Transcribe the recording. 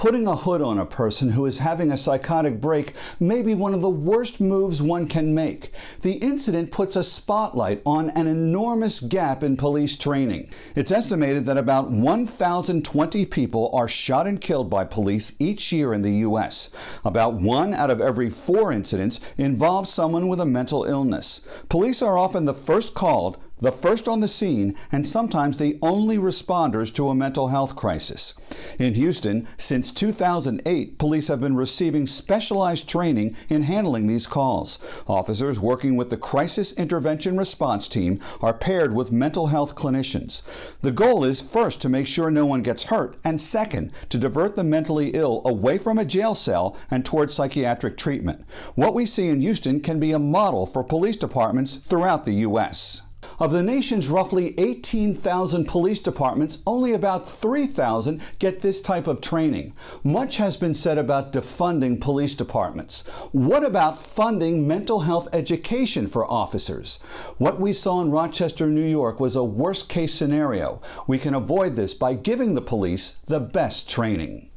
Putting a hood on a person who is having a psychotic break may be one of the worst moves one can make. The incident puts a spotlight on an enormous gap in police training. It's estimated that about 1,020 people are shot and killed by police each year in the U.S. About 1 out of every 4 incidents involves someone with a mental illness. Police are often the first called, the first on the scene, and sometimes the only responders to a mental health crisis. In Houston, since 2008, police have been receiving specialized training in handling these calls. Officers working with the Crisis Intervention Response Team are paired with mental health clinicians. The goal is first to make sure no one gets hurt, and second, to divert the mentally ill away from a jail cell and toward psychiatric treatment. What we see in Houston can be a model for police departments throughout the U.S. Of the nation's roughly 18,000 police departments, only about 3,000 get this type of training. Much has been said about defunding police departments. What about funding mental health education for officers? What we saw in Rochester, New York was a worst-case scenario. We can avoid this by giving the police the best training.